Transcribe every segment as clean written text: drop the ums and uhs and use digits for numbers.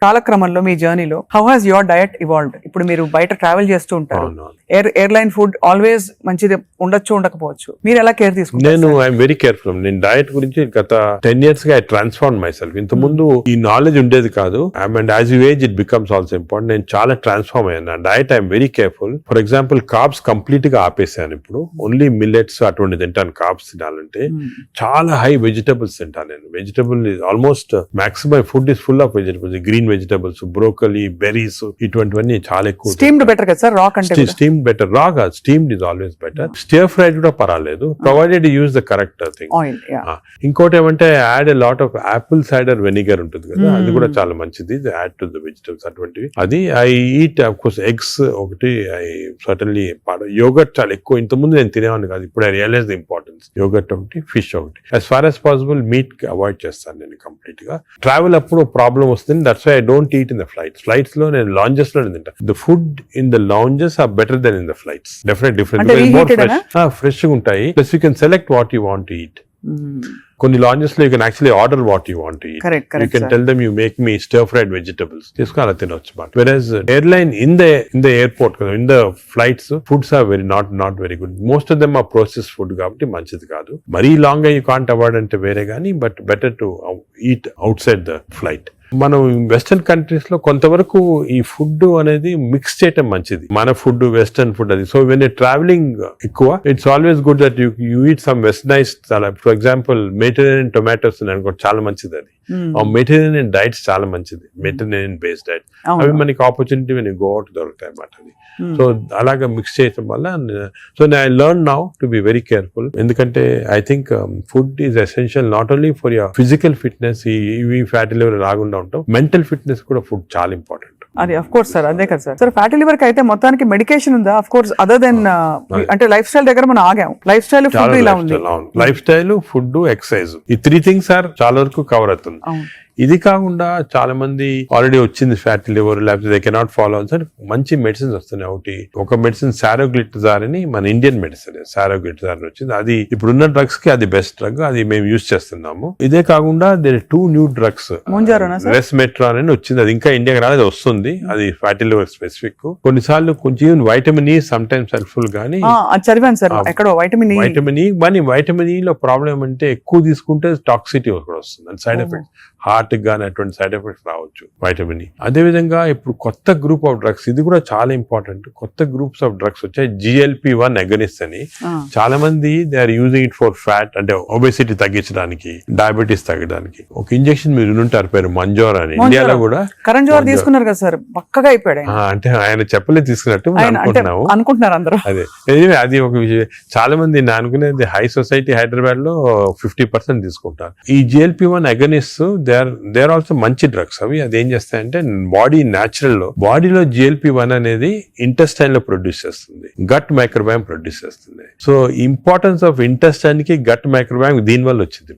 కాలక్రమంలో మీ జర్నీలో how has your diet evolved? ఇప్పుడు మీరు బయట ట్రావెల్ చేస్తూ ఉంటారు, ఎయిర్లైన్ ఫుడ్ ఆల్వేస్ మంచిది ఉండొచ్చు ఉండకపోవచ్చు, మీరు ఎలా కేర్ తీసుకుంటారు? నేను ఐఎమ్ వెరీ కేర్ఫుల్. నేను డయట్ గురించి గత 10 years గా ఐ ట్రాన్స్ఫార్మ్ మై సెల్ఫ్. ఇంత ముందు ఈ నాలెడ్జ్ ఉండేది కాదు. And as you age it becomes also important. నేను చాలా ట్రాన్స్ఫార్మ్ అయ్యాను. నా diet I'm very careful. For example carbs complete గా ఆపేసాను. ఇప్పుడు ఓన్లీ మిల్లెట్స్ అటువంటి తింటాను. కార్బ్స్ తినాలంటే చాలా హై వెజిటబుల్స్ తింటాను నేను. Vegetable almost maximum food is full of vegetables, green vegetables, broccoli, berries, ఇటువంటివన్నీ చాలా ఎక్కువ. స్టీమ్డ్ బెటర్ కదా సార్? రా కంటే స్టీమ్డ్ బెటర్. రా కాదు, steamed is always better. Stir fried కూడా పర్వాలేదు, provided use the correct thing. ఇంకోటి ఏమంటే add a lot of Apple cider vinegar ఉంటుంది కదా, అది కూడా చాలా మంచిది. యాడ్ టు ద వెజిటబుల్స్ అటువంటివి. అది I eat of course eggs ఒకటి. ఐ సర్టన్లీ యోగర్ట్ చాలా ఎక్కువ. ఇంతకుముందు నేను తినేవాడిని కాదు, ఇప్పుడు I realise the importance. Yogurt ఒకటి, ఫిష్ ఒకటి. As far as possible meat avoid చేస్తాను నేను కంప్లీట్ గా. ట్రావెల్ అప్పుడు ప్రాబ్లం వస్తుంది. That's why I don't eat in the flights లో. నేను లాంజెస్ లో తింటా. The food in the lounges are better than in the flights. Definite different, more fresh గా ఉంటాయి. Plus you can select what you want to eat. కొన్ని lounges లో you can actually order what you want to eat. You can tell them you make me stir fried vegetables, తీసుకుని అలా తినొచ్చు. Versus airline in the airport కదా, in the flights foods are very not very good. Most of them are process food కాబట్టి మంచిది కాదు. మరీ long గా you can't avoid అంటే వేరే గానీ, but better to eat out side the flight. మనం వెస్టర్న్ కంట్రీస్ లో కొంతవరకు ఈ ఫుడ్ అనేది మిక్స్ చేయటం మంచిది. మన ఫుడ్ వెస్టర్న్ ఫుడ్ అది. సో వెన్ ట్రావెలింగ్ ఎక్కువ, it's always good that you eat some westernise. For example Mediterranean tomatoes అనుకోండి, చాలా మంచిది అది. మెడిటరేనియన్ డైట్స్ చాలా మంచిది, మెడిటరేనియన్ బేస్డ్ డైట్. అవి మనకి ఆపర్చునిటీ వెన్ గో అవుట్ దొరుకుతాయి అన్నమాట అది. సో అలాగా మిక్స్ చేయటం వల్ల, so I learn now to be very careful. ఎందుకంటే I think food is essential not only for your physical fitness, ఈ ఫ్యాటీ లివర్ రాకుండా ఉంటాం, మెంటల్ ఫిట్నెస్ కూడా ఫుడ్ చాలా ఇంపార్టెంట్. అది అఫ్ కోర్స్ సార్, అదే కదా సార్. సార్ ఫ్యాటీ లివర్ కి అయితే మొత్తానికి మెడికేషన్ ఉందా? అఫ్ కోర్స్ అదర్ దెన్ అంటే లైఫ్ స్టైల్ దగ్గర మనం ఆగాం. లైఫ్ స్టైల్, ఫుడ్ ఇలా ఉంది. లైఫ్ స్టైల్, ఫుడ్, ఎక్సర్సైజ్, ఈ 3 things ఆర్ చాలా వరకు కవర్ అవుతుంది. ఇది కాకుండా చాలా మంది ఆల్రెడీ వచ్చింది ఫ్యాటీ లివర్, లేకపోతే దే కెనాట్ ఫాలో అని మంచి మెడిసిన్స్ వస్తున్నాయి. ఒక మెడిసిన్ సారోగ్లిటజార్ అని, మన ఇండియన్ మెడిసిన్ సారోగ్లిటజార్ వచ్చింది. అది ఇప్పుడున్న డ్రగ్స్ కి అది బెస్ట్ డ్రగ్, అది మేము యూజ్ చేస్తున్నాము. ఇదే కాకుండా దేర్ 2 new drugs, రెస్మెట్రాన్ అని వచ్చింది. అది ఇంకా ఇండియాకి రాలేదు, వస్తుంది. అది ఫ్యాటీ లివర్ స్పెసిఫిక్. కొన్నిసార్లు కొంచెం vitamin E some times helpful గానీ, చదివాను సార్ ఎక్కడో వైటమిన్ ఈ. కానీ వైటమిన్ ఈ లో ప్రాబ్లం అంటే ఎక్కువ తీసుకుంటే టాక్సిటీ కూడా వస్తుంది, అండ్ సైడ్ ఎఫెక్ట్స్, హార్ట్ గానీ అటువంటి సైడ్ ఎఫెక్ట్స్ రావచ్చు వైటమిన్ ఈ. అదేవిధంగా ఇప్పుడు కొత్త గ్రూప్ ఆఫ్ డ్రగ్స్, ఇది కూడా చాలా ఇంపార్టెంట్. కొత్త గ్రూప్స్ ఆఫ్ డ్రగ్స్ వచ్చాయి, GLP-1 అగనిస్ట్ అని. చాలా మంది they are using it for fat, అంటే ఒబెసిటీ తగ్గించడానికి, డయాబెటీస్ తగ్గడానికి. ఒక ఇంజెక్షన్ మీరు వినుంటారు, పేరు మంజోర్ అని. ఇండియాలో కూడా కరణ్ జోహర్ తీసుకున్నారు కదా సార్, పక్కగా అయిపోయాడు. అంటే ఆయన చెప్పలేదు తీసుకున్నట్టు అనుకుంటున్నారు అందరూ. అదే అది ఒక విషయం. చాలా మంది నేను అనుకునేది హై సొసైటీ హైదరాబాద్ లో 50% తీసుకుంటారు ఈ GLP-1 agonist. They are also మంచి డ్రగ్స్ అవి. అది ఏం చేస్తాయంటే బాడీ న్యాచురల్ లో, బాడీలో GLP-1 అనేది ఇంటెస్టైన్ లో ప్రొడ్యూస్ చేస్తుంది, గట్ మైక్రోబయామ్ ప్రొడ్యూస్ చేస్తుంది. సో ఇంపార్టెన్స్ ఆఫ్ ఇంటెస్టైన్ కి గట్ మైక్రోబయామ్ దీని వల్ల వచ్చింది.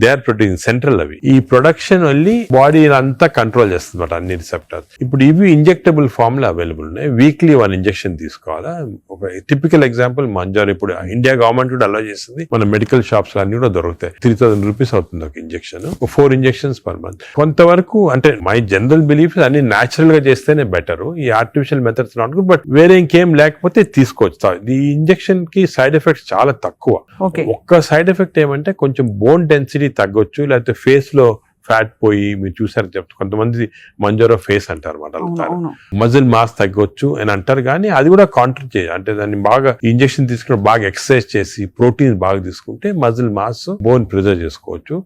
They are producing central. అవి ఈ ప్రొడక్షన్ వెళ్ళి బాడీ అంతా కంట్రోల్ చేస్తుంది అన్నమాట, అన్ని రిసెప్టర్స్. ఇప్పుడు ఇవి ఇంజెక్టబుల్ ఫామ్ లో అవైలబుల్ ఉన్నాయి. వీక్లీ 1 ఇంజెక్షన్ తీసుకోవాలా. ఒక టిపికల్ ఎగ్జాంపుల్ మంజోర్. ఇప్పుడు ఇండియా గవర్నమెంట్ కూడా అలౌ చేస్తుంది, మన మెడికల్ షాప్స్ అన్ని కూడా దొరుకుతాయి. 3000 రూపీస్ అవుతుంది ఒక ఇంజెక్షన్, 4 ఇంజెక్షన్స్ పర్ మంత్. కొంతవరకు అంటే మై జనరల్ బిలీఫ్ అన్ని న్యాచురల్ గా చేస్తేనే బెటర్. ఈ artificial methods not good, but వేరే ఇంకేం లేకపోతే తీసుకోవచ్చు. ఈ ఇంజెక్షన్ కి సైడ్ ఎఫెక్ట్స్ చాలా తక్కువ. ఒక్క సైడ్ ఎఫెక్ట్ ఏమంటే కొంచెం బోన్ డెన్సిటీ తగ్గొచ్చు, లేకపోతే ఫేస్ లో ఫ్యాట్ పోయి, మీరు చూసారు చెప్తే కొంతమంది మంజోరో ఫేస్ అంటారు అన్నమాట, మజిల్ మాస్ తగ్గొచ్చు అని అంటారు. కానీ అది కూడా కాంట్రీ చేయాలి. అంటే దాన్ని బాగా ఇంజెక్షన్ తీసుకుని బాగా ఎక్సర్సైజ్ చేసి ప్రోటీన్స్ బాగా తీసుకుంటే మజిల్ మాస్, బోన్ ప్రిజర్వ్ చేసుకోవచ్చు.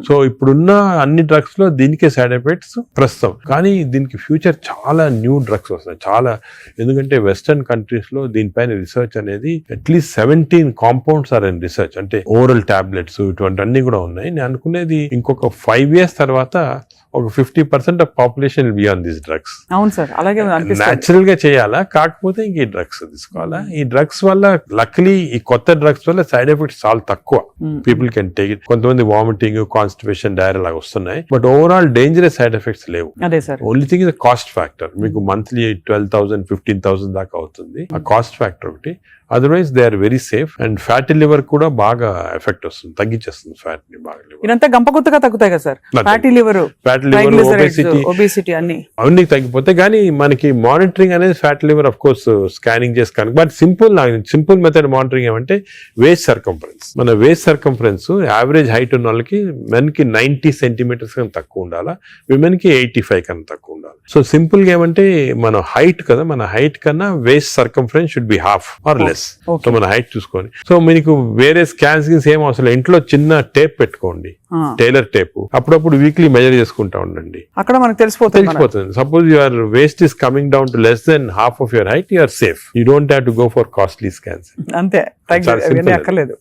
సో ఇప్పుడున్న అన్ని డ్రగ్స్ లో దీనికే సైడ్ ఎఫెక్ట్స్ ప్రస్తుతం. కానీ దీనికి ఫ్యూచర్ చాలా న్యూ డ్రగ్స్ వస్తున్నాయి చాలా. ఎందుకంటే వెస్టర్న్ కంట్రీస్ లో దీనిపైన రీసెర్చ్ అనేది at least 17 compounds are in research. అంటే ఓరల్ టాబ్లెట్స్ ఇటువంటి అన్ని కూడా ఉన్నాయి. నేను అనుకునేది ఇంకొక 5 years తర్వాత ఒక 50% of population will be on these drugs. అవును సార్, అలాగే న్యాచురల్ గా చేయాలా, కాకపోతే ఇంక ఈ డ్రగ్స్ తీసుకోవాలా. ఈ డ్రగ్స్ వల్ల లక్లీ ఈ కొత్త డ్రగ్స్ వల్ల సైడ్ ఎఫెక్ట్స్ చాలా తక్కువ. People can take it. కొంతమంది వామిటింగ్, కాన్స్టిపేషన్, డైరియా లాగా వస్తున్నాయి, but overall dangerous side effects లేవు. Only thing is cost factor. మీకు మంత్లీ 12,000 15,000 దాకా అవుతుంది. ఆ కాస్ట్ ఫ్యాక్టర్ ఒకటి. Otherwise they are very safe. And fatty liver కూడా బాగా ఎఫెక్ట్ వస్తుంది, తగ్గించేస్తుంది ఫ్యాట్ ని బాగా. ఇదంతా గంపగుత్తగా తగ్గుతాయి కదా సార్, ఫ్యాటీ లివర్, ఒబేసిటీ అవన్నీ తగ్గిపోతాయి. కానీ మనకి మానిటరింగ్ అనేది fatty liver of course scanning చేసి కనుక, బట్ సింపుల్ మెథడ్ మానిటరింగ్ ఏమంటే వేస్ట్ సర్కంఫరెన్స్. మన వేస్ట్ సర్కంఫరెన్స్ యావరేజ్ హైట్ ఉన్న వాళ్ళకి మెన్ కి 90 సెంటీమీటర్స్ కన్నా తక్కువ ఉండాలా, విమెన్ కి 85 కన్నా తక్కువ ఉండాలి. సో సింపుల్ గా ఏమంటే మన హైట్ కదా, మన హైట్ కన్నా waist circumference should be half or less. So మన హైట్ చూసుకొని, సో మీకు వేరే స్కాన్స్ ఏం అవసరం, ఇంట్లో చిన్న టేప్ పెట్టుకోండి, టైలర్ టేప్, అప్పుడప్పుడు వీక్లీ మెజర్ చేసుకుంటా ఉండండి, అక్కడ మనకు తెలిసిపోతుంది. Suppose your waist is coming down to less than half of your height, you're safe. You don't have to go for costly scans. అంతే, అక్కర్లేదు.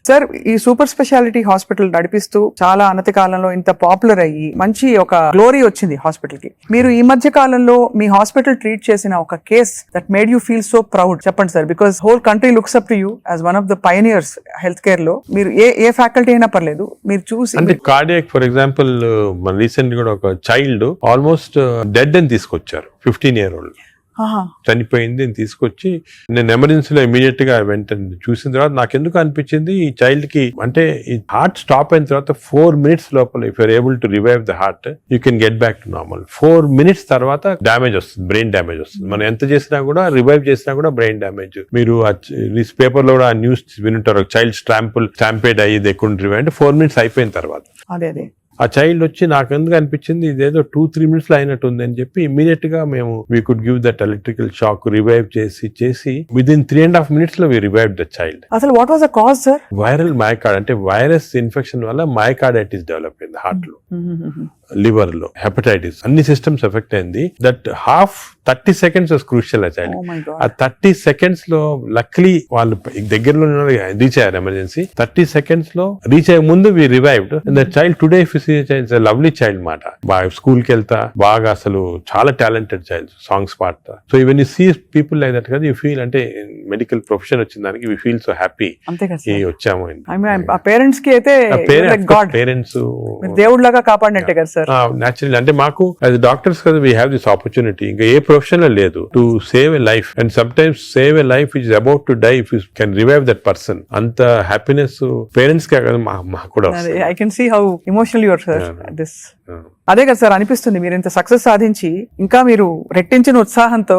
సార్, ఈ సూపర్ స్పెషాలిటీ హాస్పిటల్ నడిపిస్తూ చాలా అనతి కాలంలో ఇంత పాపులర్ అయ్యి మంచి ఒక గ్లోరీ వచ్చింది హాస్పిటల్ కి. మీరు ఈ మధ్య కాలంలో మీ హాస్పిటల్ ట్రీట్ చేసిన ఒక case that made you feel so proud చెప్పండి sir, because whole country looks up to you as one of the pioneers health care లో. మీరు ఏ ఫ్యాకల్టీ అయినా పర్లేదు, మీరు చూసి. అంటే కార్డియాక్ ఫర్ ఎగ్జాంపుల్, మన రీసెంట్ కూడా ఒక చైల్డ్ ఆల్మోస్ట్ డెడ్ అని తీసుకొచ్చారు, 15 year old చనిపోయింది అని తీసుకొచ్చి, నేను ఎమర్జెన్సీలో ఇమీడియట్ గా వెంటనే చూసిన తర్వాత నాకు ఎందుకు అనిపించింది, ఈ చైల్డ్ కి అంటే ఈ హార్ట్ స్టాప్ అయిన తర్వాత 4 minutes లోపల if you're able to revive the heart, you can get back to normal. 4 minutes తర్వాత డ్యామేజ్ వస్తుంది, బ్రెయిన్ డ్యామేజ్ వస్తుంది. మనం ఎంత చేసినా కూడా, రివైవ్ చేసినా కూడా బ్రెయిన్ డ్యామేజ్. మీరు పేపర్ లో కూడా న్యూస్ వినుంటారు, చైల్డ్ స్టాంపేడ్ అయ్యి దే కుడెంట్ రివైవ్ అంటే 4 minutes అయిపోయిన తర్వాత. అదే ఆ చైల్డ్ వచ్చి నాకు ఎందుకు అనిపించింది ఇదేదో 2-3 minutes లో అయినట్టు ఉంది అని చెప్పి ఇమీడియట్ గా మేము we could give that electrical shock, revive చేసి విదిన్ 3.5 minutes లో వి రివైవ్ ద చైల్డ్. అసలు what was the cause sir? Viral myocard, అంటే వైరస్ ఇన్ఫెక్షన్ వల్ల మయోకార్డైటిస్ డెవలప్ అయింది హార్ట్ లో, లివర్ లో, హెపటైటిస్, అన్ని సిస్టమ్స్ ఎఫెక్ట్ అయింది. That 30 seconds was crucial. ఆ చైల్డ్ ఆ 30 seconds లో లక్లీ వాళ్ళు దగ్గరలో రీచ్ అయ్యారు ఎమర్జెన్సీ. 30 seconds లో రీచ్ అయ్యే ముందు we revived. The child today lovely child మాట, బాగా స్కూల్ కి వెళ్తా, బాగా అసలు చాలా టాలెంటెడ్ చైల్డ్, సాంగ్స్ పాడతా. So even you see people like that కదా, యూ ఫీల్ అంటే మెడికల్ ప్రొఫెషన్ వచ్చిన దానికి వి ఫీల్ సో హ్యాపీ వచ్చాము. పేరెంట్స్ కి అయితే పేరెంట్స్ దేవుడు లాగా కాపాడినట్టే కదా సార్. న్యాచురల్ అంటే మాకు యాజ్ డాక్టర్స్ కదా, వీ హ్యావ్ దిస్ ఆపర్చునిటీ. ఇంకా ఏ ప్రొఫెషన్ లో లేదు to save a life, and sometimes save a life is about to die if you can revive that person. అంత హ్యాపీనెస్ పేరెంట్స్ కే కదా, మాకు కూడా. I can see how emotional you are sir. This అదే కదా sir అనిపిస్తుంది, మీరు ఇంత సక్సెస్ సాధించి ఇంకా మీరు రెట్టించిన ఉత్సాహంతో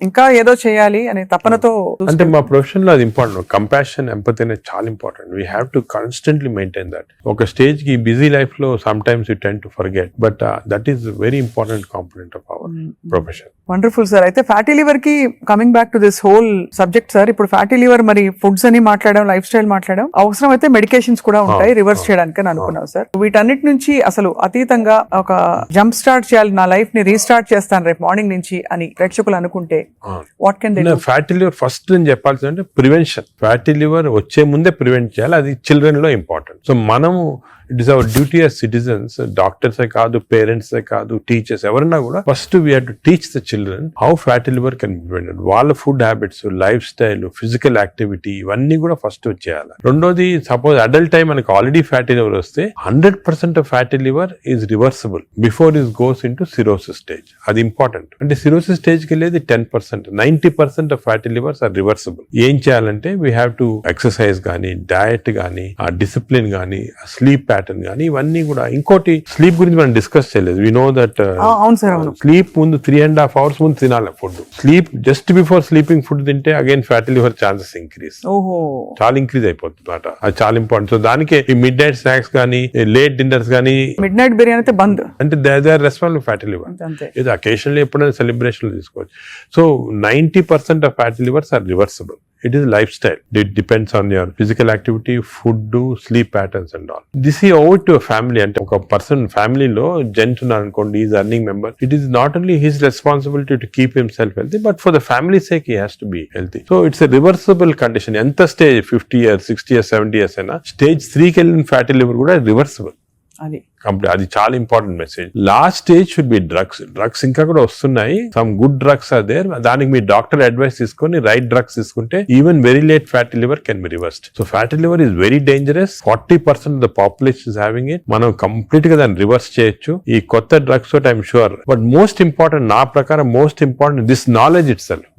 ఇంకా ఏదో చేయాలి అనే తపనతో. అంటే మా ప్రొఫెషన్ లో అది ఇంపార్టెంట్, కంపాషన్, ఎంపతి అనేది చాలా important. We have to constantly maintain that. ఒక స్టేజ్ కి బిజీ లైఫ్ లో some times you tend to forget, but that is very important component of our profession. Wonderful sir. అయితే fatty liver కి coming back to this whole subject sir, ఇప్పుడు fatty liver మరి foods అని మాట్లాడడం, life style మాట్లాడడం, అవసరం అయితే medications కూడా ఉంటాయి రివర్స్ చేయడానికి అని అనుకున్నాం సార్. వీటన్నిటి నుంచి అసలు అతీతంగా ఒక జంప్ స్టార్ట్ చేయాలి, నా లైఫ్ ని రీస్టార్ట్ చేస్తాను రేపు మార్నింగ్ నుంచి అని ప్రేక్షకులు అనుకుంటే what can they do? Fatty liver first నేను చెప్పాల్సింది అంటే ప్రివెన్షన్. ఫ్యాటీ లివర్ వచ్చే ముందే ప్రివెంట్ చేయాలి, అది చిల్డ్రన్ లో ఇంపార్టెంట్. సో మనము it is our duty as citizens, doctors కాదు, పేరెంట్స్ కాదు, టీచర్స్ ఎవరన్నా కూడా first we have to teach the children how fatty liver can be prevented. వాళ్ళ food habits, lifestyle, physical activity ఇవన్నీ కూడా first వచ్చేయాలి. రెండోది, సపోజ్ అడల్ట్ టైం మనకి ఆల్రెడీ ఫ్యాటీ లివర్ వస్తే 100% of fatty liver is reversible before is goes into cirrhosis stage. అది important. అంటే cirrhosis stage కి వెళ్ళేది 10%, 90% of fatty livers are reversible. ఏం చేయాలంటే వీ హ్యావ్ టు ఎక్సర్సైజ్ కానీ, డయట్ కానీ, ఆ డిసిప్లిన్ కానీ, స్లీప్ ప్యాటర్న్ కానీ, ఇవన్నీ కూడా. ఇంకోటి స్లీప్ గురించి మనం డిస్కస్ చేయలేదు. వి నో దట్ స్లీప్ ముందు 3.5 hours ముందు తినాలి food. Sleep just before sleeping food తింటే again fatty liver chances increase, చాలా ఇంక్రీజ్ అయిపోతుంది అన్నమాట. అది చాలా ఇంపార్టెంట్. సో దానికి ఈ మిడ్ నైట్ స్నాక్స్ కానీ, లేట్ డిన్నర్స్ కానీ, మిడ్ నైట్ బిర్యానీ అయితే బంద్, అంటే they are responsible fatty liver. ఇది అకేషన్లీ ఎప్పుడైనా సెలబ్రేషన్ తీసుకోవచ్చు. So 90% of fatty livers are reversible. It is lifestyle. It depends on your physical activity, food, sleep patterns and all. This is over to a family. And a person family lo gent unnarukondi, is earning member. It is not only his responsibility to keep himself healthy, but for the family's sake he has to be healthy. So it's a reversible condition. Enta stage 50 years, 60 years, 70 years aina stage 3 ki ellin fatty liver kuda reversible. అది అది చాలా important message. Last stage should be drugs ఇంకా కూడా వస్తున్నాయి, some good drugs are there. దానికి మీ doctor advice తీసుకొని right drugs తీసుకుంటే even very late fatty liver can be reversed. So fatty liver is very dangerous. 40% of the population is having it. మనం complete గా దాన్ని రివర్స్ చేయొచ్చు ఈ కొత్త డ్రగ్స్ తోటి, I'm sure. But most important, నా ప్రకారం most important this knowledge it self.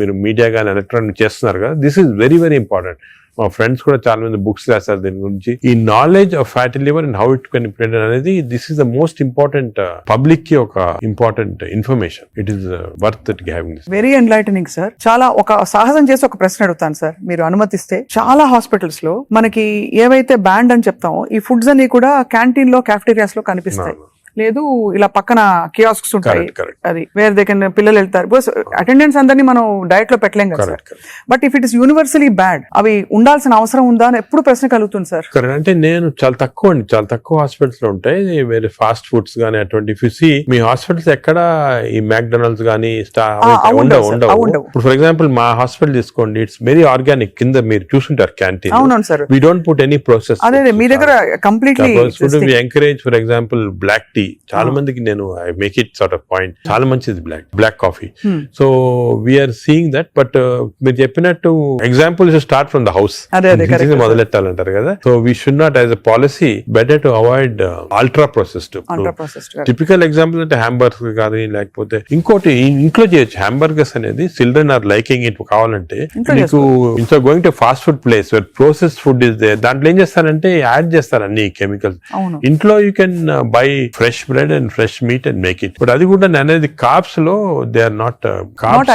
మీరు మీడియా కానీ ఎలక్ట్రానిక్ చేస్తున్నారు కదా, this is very very important. మా ఫ్రెండ్స్ కూడా చాలా మంది బుక్స్ రాస్తారు దీని గురించి. ఈ knowledge of fatty liver and how it can implement అనేది, this is the most important public కి ఒక important information. It is worth it having this. Very enlightening sir. చాలా ఒక సాహసం చేసి ఒక ప్రశ్న అడుగుతాను సార్, మీరు అనుమతిస్తే. చాలా హాస్పిటల్స్ లో మనకి ఏవైతే బ్యాండ్ అని చెప్తామో ఈ ఫుడ్స్ అన్ని కూడా క్యాంటీన్ లో, క్యాఫ్టేరియాస్ లో కనిపిస్తాయి. లేదు ఇలా పక్కన కియాస్క్స్ ఉంటాయి, అది వేర్ దే కెన్, పిల్లలు వెళ్తారు. బికాస్ అటెండెన్స్ అందరినీ మనం డైట్ లో పెట్టలేం కదా sir. But if it is universally bad, అవి ఉండాల్సిన అవసరం ఉందా అని ఎప్పుడు ప్రశ్న కలుగుతుంది సార్. అంటే నేను చాలా తక్కువ హాస్పిటల్స్ లో ఉంటాయి వేరే ఫాస్ట్ ఫుడ్స్ గానీ అటువంటి. మీ హాస్పిటల్స్ ఎక్కడ ఈ మ్యాక్డొనాల్డ్స్ గానీ ఉండవు. ఇప్పుడు ఫర్ ఎగ్జాంపుల్ మా హాస్పిటల్ తీసుకోండి, ఇట్స్ వెరీ ఆర్గానిక్. కింద మీరు చూసుంటారు క్యాంటీన్. అవును sir. We don't put any process. అదే మీ దగ్గర completely encourage. For example black tea, చాలా మందికి నేను I make it sort of point, చాలా మంచిది black coffee. So we are seeing that. But మీరు చెప్పినట్టు example start from the house, మొదలెట్టాలంటారు కదా. So we should not, as a policy, better to avoid ultra processed. Typical example అంటే hamburger కానీ, లేకపోతే ఇంకోటి ఇంట్లో చేయొచ్చు. హ్యాంబర్గర్స్ అనేది చిల్డ్రన్ ఆర్ లైకింగ్ ఇట్. కావాలంటే మీకు ఇంట్లో going to fast food place where processed food is there, దాంట్లో ఏం చేస్తారంటే యాడ్ చేస్తారు అన్ని కెమికల్స్. ఇంట్లో you can buy fresh bread and fresh meat and make it. But అది కూడా అనేది కార్బ్స్ లో they are not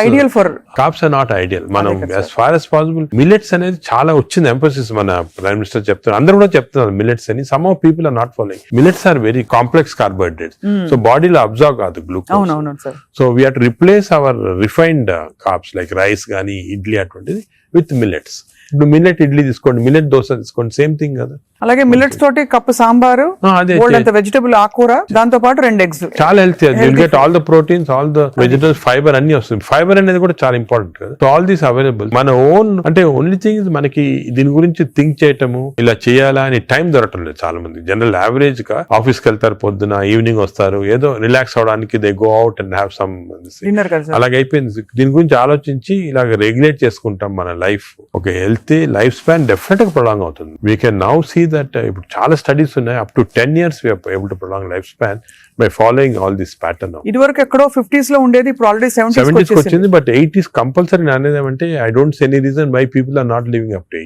ideal for carbs are not ideal. మనం as far as possible millets అనేది చాలా వచ్చింది ఎంఫోసిస్. మన ప్రైమ్ మినిస్టర్ చెప్తున్నారు, అందరూ కూడా చెప్తున్నారు మిల్లెట్స్ అని. Some of people are not following. Millets are very complex carbohydrates, so బాడీలో అబ్జర్వ్ కాదు glucose. So we have to replace our refined carbs like rice కానీ ఇడ్లీ అటువంటిది విత్ మిల్లెట్స్. ఇప్పుడు మిల్లెట్ ఇడ్లీ తీసుకోండి, మిల్లెట్ దోశ తీసుకోండి, సేమ్ థింగ్ కదా. అలాగే మిల్లెట్స్ తోటి కప్పు సాంబారు, వెజిటబుల్ ఆకుకూర, దాంతో పాటు 2 eggs, చాలా healthy. You'll get all the proteins, all the vegetables, fibre అన్ని వస్తుంది. ఫైబర్ అనేది కూడా చాలా ఇంపార్టెంట్ కదా. So all these available. మన ఓన్ అంటే ఓన్లీ థింగ్ ఇస్ మనకి దీని గురించి థింక్ చేయటము, ఇలా చేయాలా అని టైం దొరకటం లేదు చాలా మంది. జనరల్ యావరేజ్ గా ఆఫీస్ కి వెళ్తారు, పొద్దున ఈవినింగ్ వస్తారు, ఏదో రిలాక్స్ అవడానికి they go out and have some dinner. అలాగే అయిపోయింది. దీని గురించి ఆలోచించి ఇలాగ రెగ్యులేట్ చేసుకుంటాం మన లైఫ్. ఒక హెల్తీ లైఫ్ స్పాన్ డెఫినెట్ గా ప్రొలాంగ్ అవుతుంది. We can now see that ఇప్పుడు చాలా స్టడీస్ ఉన్నాయి, up to 10 years we are able to prolong life span by following all this pattern. ఇదివరకు ఎక్కడో 50s లో ఉండేది, ఇప్పుడు ఆల్రెడీ 70s వచ్చింది. బట్ 80s కంపల్సరీ అనేది అంటే I don't see any reason why people are not living up to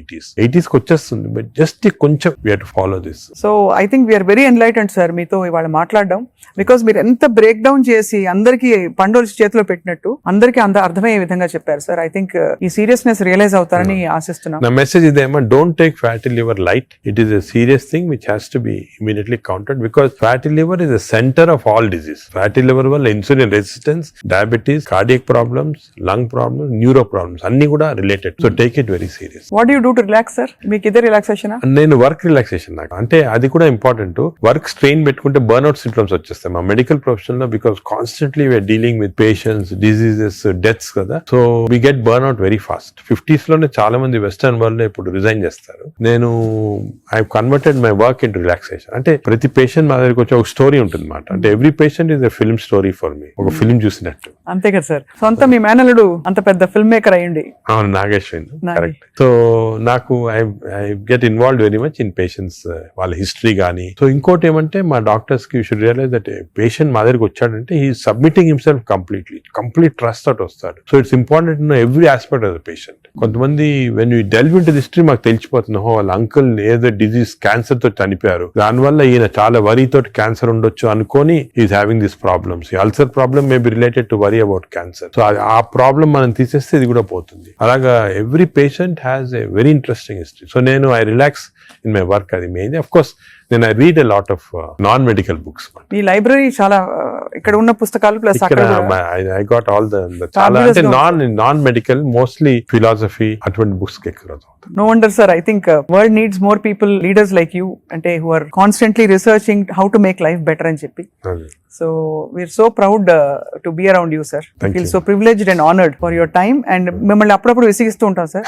80s కి వచ్చేస్తుంది. బట్ జస్ట్ కొంచెం we have to follow this. So I think we are very enlightened sir మీతో ఇవాళ మాట్లాడడం. Because మీరు ఎంత బ్రేక్ డౌన్ చేసి అందరికి పండుగ చేతిలో పెట్టినట్టు అందరికి అర్థమయ్యే విధంగా చెప్పారు సార్. ఐ థింక్ ఈ సీరియస్నెస్ రియలైజ్ అవుతారని ఆశిస్తున్నాను. నా మెసేజ్ ఇదేమో, don't take fatty liver light. It is a serious thing which has to be immediately countered, because fatty liver is the center of all disease. Fatty liver valla insulin resistance, diabetes, cardiac problems, lung problems, neuro problems anni kuda related. So take it very serious. What do you do to relax sir? Meek ide relaxation nenu work relaxation నాకు అంటే అది కూడా important. Work strain పెట్టుకుంటే burnout symptoms వచ్చేస్తాయి మా medical profession లో, because constantly we are dealing with patients, diseases, deaths కదా. So we get burnout very fast. 50s లోనే చాలా మంది వెస్టర్న్ వరల్డ్ లో ఇప్పుడు రిజైన్ చేస్తారు. నేను I converted my work in relaxation. అంటే ప్రతి పేషెంట్ మా దగ్గరికి వచ్చి ఒక స్టోరీ ఉంటుంది అన్నమాట. అంటే every patient is a film story for me, ఒక ఫిల్మ్ చూసినట్టు. అంతే కదా సార్. సొంత మీ మేనల్లుడు అంత పెద్ద ఫిల్మ్ మేకర్ అయ్యండి. అవును, నాగేశ్వరి. కరెక్ట్. సో నాకు I get involved very much in patients, వాళ్ళ హిస్టరీ కానీ. సో ఇంకోటి ఏమంటే మా డాక్టర్స్ కి you should realise that patient మా దగ్గరికి వచ్చాడంటే he submitting himself complete trust తోటి వస్తాడు. So it's important know every aspect of the patient. కొంతమంది when you delve into the history మాకు తెలిసిపోతుంది, వాళ్ళ అంకుల్ ఏదో డిజీజ్ క్యాన్సర్ తో చనిపోయారు, దానివల్ల ఈయన చాలా వరీ తోటి క్యాన్సర్ ఉండొచ్చు అనుకొని ఈజ్ హ్యావింగ్ దిస్ ప్రాబ్లమ్స్. ఈ ulcer problem may be related to worry about cancer. So ఆ ప్రాబ్లం మనం తీసేస్తే ఇది కూడా పోతుంది. అలాగా every patient has a very interesting history. So నేను I relax in my work. అది మెయిన్. అఫ్ కోర్స్ నేను I read a lot of non medical books. ఈ లైబ్రరీ చాలా ఇక్కడ ఉన్న పుస్తకాలు ప్లస్ ఇక్కడ అక్కడ ఐ గాట్ ఆల్ ద చాలా అంటే నాన్ మెడికల్ మోస్ట్లీ ఫిలాసఫీ అటువంటి బుక్స్ ఎక్కువ చదువుతాను. No wonder, sir. I think world needs more people, leaders like you, and who are constantly researching how to make life better and cheppi. So we're so proud to be around you, sir. Thank feel you. so privileged and honored for your time. And మిమ్మల్ని అప్పుడప్పుడు విసిగిస్తూ ఉంటాం sir.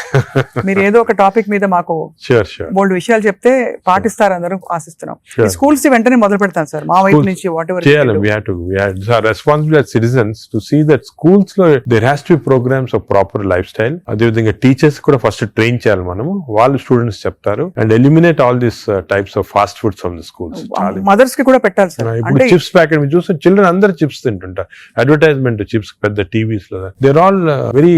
మీరు ఏదో ఒక topic మీద మాకు sure బోల్డ్ విషయాలు చెప్తే పాటిస్తారు అందరూ ఆశిస్తున్నాం. ఈ స్కూల్స్ వెంటనే మొదలు పెడతాం సార్ మా వైపు నుంచి వాట్ ఎవర్ చేయాలి. we have to it's our responsibility as citizens to see that schools లో there has to be programs of proper lifestyle. అదే విధంగా టీచర్స్ కూడా ఫస్ట్ ట్రైన్ చేయాలి మనము, వాళ్ళు స్టూడెంట్స్ చెప్తారు. And eliminate all this types of fast foods from the schools. Mothers కి కూడా పెట్టాలి సార్. ఇప్పుడు చిప్స్ ప్యాకెట్ మీరు చూస్తే చిల్డ్రన్ అందరు చిప్స్ తింటుంటారు. అడ్వర్టైజ్మెంట్ చిప్స్ పెద్ద టీవీస్ లో there all very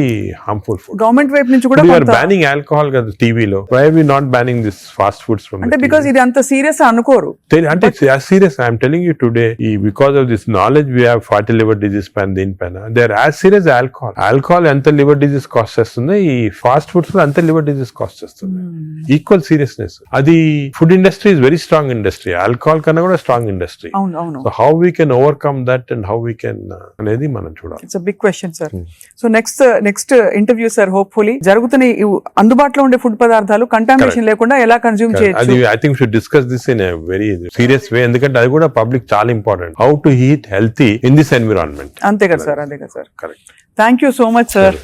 harmful food. Government వైపు నుంచి కూడా బ్యానింగ్ ఆల్కహాల్ కదా టీవీలో. Why are we not banning this fast foods from అంటే బికాజ్ ఇది అంత సీరియస్ అనుకోరు. అంటే serious I'm telling you today because of this knowledge we have fatty liver disease పైన దీనిపైన they are as serious alcohol. Alcohol ఎంత liver disease cost చేస్తుంది, ఈ ఫాస్ట్ ఫుడ్స్ లో అంత లివర్ డిజీస్ కాస్ట్ చేస్తుంది. Equal seriousness. అది food industry is very strong industry. Alcohol కన్నా కూడా strong industry. So how we can overcome that and how we can అనేది మనం చూడాలి. It's big question sir. So next interview sir hopefully జరుగుతున్న ఈ అందుబాటులో ఉండే ఫుడ్ పదార్థాలు కంటామినేషన్ లేకుండా ఎలా కన్జ్యూమ్ చేయొచ్చు. అది I think should discuss this in a very serious వే. ఎందుకంటే అది కూడా పబ్లిక్ చాలా important. How to eat healthy in this environment. అంతే కదా సార్, అంతే కదా sir. Correct. Thank you so much sir.